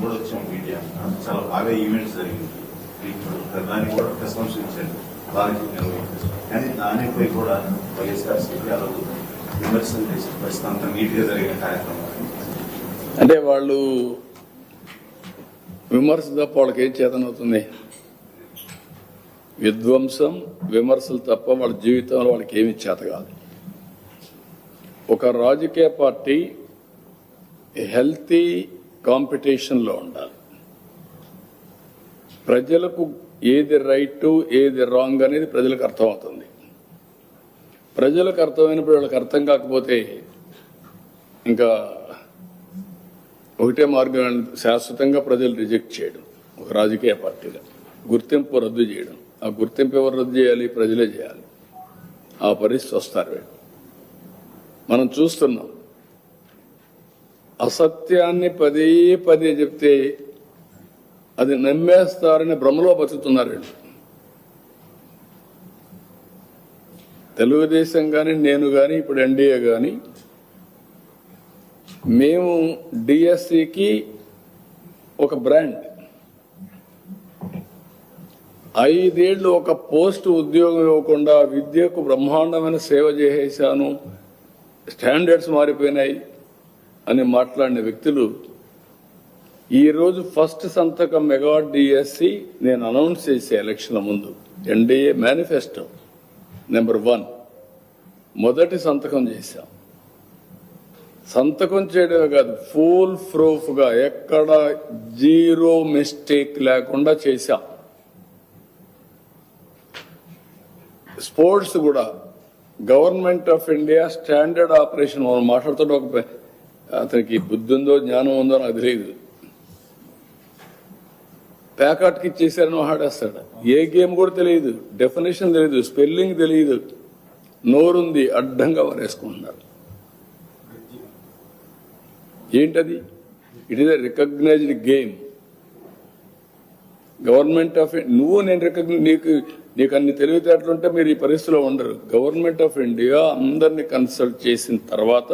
కూడా వచ్చాం మీడియా, చాలా బాగా ఈవెంట్స్ జరిగింది. దాన్ని కూడా ప్రశంసించండి, బాగా నిర్వహించారు. కానీ దానిపై కూడా వైఎస్ఆర్సీపీ ఆ రోజు విమర్శలు చేసి పరిస్థితి అంత నీట్గా జరిగిన కార్యక్రమం. అంటే వాళ్ళు విమర్శ తప్ప వాళ్ళకి ఏం చేతనవుతుంది? విధ్వంసం, విమర్శలు తప్ప వాళ్ళ జీవితంలో వాళ్ళకి ఏమి చేత కాదు. ఒక రాజకీయ పార్టీ హెల్తీ కాంపిటీషన్లో ఉండాలి. ప్రజలకు ఏది రైట్ ఏది రాంగ్ అనేది ప్రజలకు అర్థమవుతుంది. ప్రజలకు అర్థమైనప్పుడు వాళ్ళకి అర్థం కాకపోతే ఇంకా ఒకటే మార్గం, శాశ్వతంగా ప్రజలు రిజెక్ట్ చేయడం. ఒక రాజకీయ పార్టీగా గుర్తింపు రద్దు చేయడం. ఆ గుర్తింపు ఎవరు రద్దు చేయాలి? ప్రజలే చేయాలి. ఆ పరిస్థితి వస్తారు. మనం చూస్తున్నాం, అసత్యాన్ని పదే పదే చెప్తే అది నమ్మేస్తారని భ్రమలో బతుకుతున్నారు. తెలుగుదేశం కానీ, నేను కానీ, ఇప్పుడు ఎన్డీఏ కానీ, మేము డిఎస్సికి ఒక బ్రాండ్. 5 ఏళ్లు ఒక పోస్ట్ ఉద్యోగం ఇవ్వకుండా విద్యకు బ్రహ్మాండమైన సేవ చేసేశాను, స్టాండర్డ్స్ మారిపోయినాయి అని మాట్లాడిన వ్యక్తులు ఈరోజు ఫస్ట్ సంతకం మెగా డిఎస్సి నేను అనౌన్స్ చేసే ఎలక్షన్ల ముందు ఎన్డీఏ మేనిఫెస్టో నెంబర్ 1 మొదటి సంతకం చేశాం. సంతకం చేయడమే కాదు, ఫుల్ ప్రూఫ్గా ఎక్కడ జీరో మిస్టేక్ లేకుండా చేశాం. స్పోర్ట్స్ కూడా government of India standard operation. మనం మాట్లాడుతుంటే ఒక అతనికి బుద్ధి ఉందో జ్ఞానం ఉందో నాకు తెలియదు, ప్యాకాట్కి ఇచ్చేసారని ఆడేస్తాడు. ఏ గేమ్ కూడా తెలియదు, డెఫినేషన్ తెలియదు, స్పెల్లింగ్ తెలియదు, నోరుంది అడ్డంగా వారేసుకుంటున్నారు. ఏంటది? It is a recognised game. Government of నువ్వు నేను నీకు అన్ని తెలివితేటలుంటే మీరు ఈ పరిస్థితిలో ఉండరు. గవర్నమెంట్ ఆఫ్ ఇండియా అందరినీ కన్సల్ట్ చేసిన తర్వాత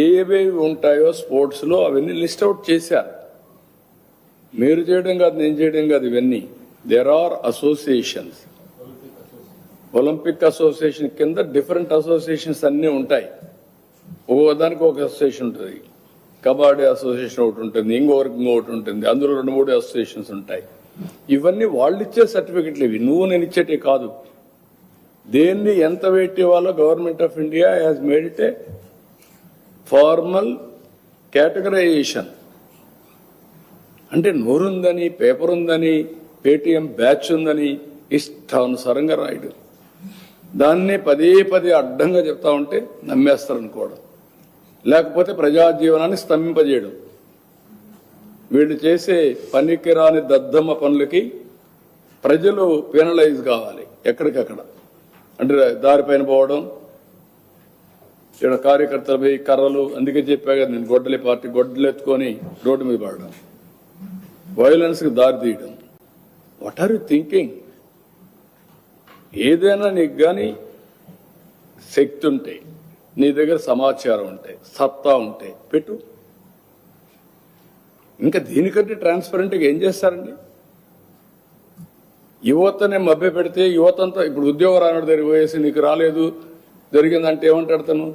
ఏవేవి ఉంటాయో స్పోర్ట్స్లో అవన్నీ లిస్ట్ అవుట్ చేశారు. మీరు చేయడం కాదు, నేను చేయడం కాదు, ఇవన్నీ there are associations. Olympic association కింద డిఫరెంట్ అసోసియేషన్స్ అన్నీ ఉంటాయి. ఒక్కొక్కదానికి ఒక అసోసియేషన్ ఉంటుంది. కబడ్డీ అసోసియేషన్ ఒకటి ఉంటుంది, ఇంకొకటి ఉంటుంది, అందులో 2-3 అసోసియేషన్స్ ఉంటాయి. ఇవన్నీ వాళ్ళు ఇచ్చే సర్టిఫికెట్లు, ఇవి నువ్వు నేను ఇచ్చేటే కాదు. దేన్ని ఎంత వెయిట్ ఇవ్వాలో government of India has made it A formal categorisation. అంటే నోరుందని, పేపర్ ఉందని, పేటీఎం బ్యాచ్ ఉందని ఇష్టానుసారంగా రాయడు. దాన్నే పదే పదే అడ్డంగా చెప్తా ఉంటే నమ్మేస్తారనుకోవడం, లేకపోతే ప్రజా జీవనాన్ని స్తంభింపజేయడం. వీళ్ళు చేసే పనికిరాని దద్దమ్మ పనులకి ప్రజలు పెనలైజ్ కావాలి ఎక్కడికక్కడ. అంటే దారిపైన పోవడం, ఇక్కడ కార్యకర్తలు పోయి కర్రలు, అందుకే చెప్పా కదా నేను, గొడ్డలి పార్టీ గొడ్డలు ఎత్తుకొని రోడ్డు మీద పడడం, వైలెన్స్కి దారి తీయడం. What are you thinking? ఏదైనా నీకు కానీ శక్తి ఉంటే, నీ దగ్గర సమాచారం ఉంటే, సత్తా ఉంటే పెట్టు. ఇంకా దీనికంటే ట్రాన్స్పరెంట్గా ఏం చేస్తారండి? యువతనే మభ్య పెడితే యువతంతా ఇప్పుడు ఉద్యోగం రానడు దగ్గర పోయేసి నీకు రాలేదు జరిగిందంటే ఏమంటాడు తను?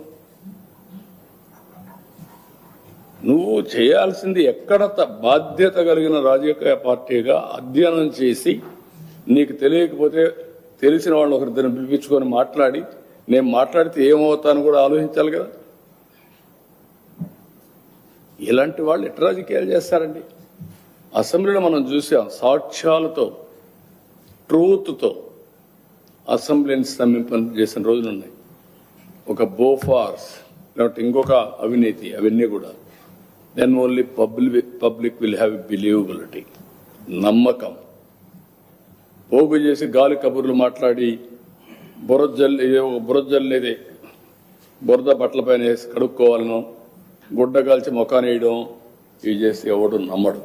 నువ్వు చేయాల్సింది ఎక్కడ బాధ్యత కలిగిన రాజకీయ పార్టీగా అధ్యయనం చేసి, నీకు తెలియకపోతే తెలిసిన వాళ్ళు ఒకరిద్దరిని పిలిపించుకొని మాట్లాడి, నేను మాట్లాడితే ఏమవుతాను కూడా ఆలోచించాలి కదా. ఇలాంటి వాళ్ళు ఎట్లా రాజకీయాలు చేస్తారండి? అసెంబ్లీలో మనం చూసాం, సాక్ష్యాలతో, ట్రూత్తో అసెంబ్లీని స్తంభింప చేసిన రోజులు ఉన్నాయి. ఒక బోఫార్స్ లేకపోతే ఇంకొక అవినీతి, అవన్నీ కూడా then only public will have believability, నమ్మకం. పోగు చేసి గాలి కబుర్లు మాట్లాడి బురజల్లేదే బురద బట్టల పైన వేసి కడుక్కోవాలనో, గుడ్డ కాల్చి ముఖాన్ని వేయడం, ఇవి చేసి ఎవడు నమ్మడు.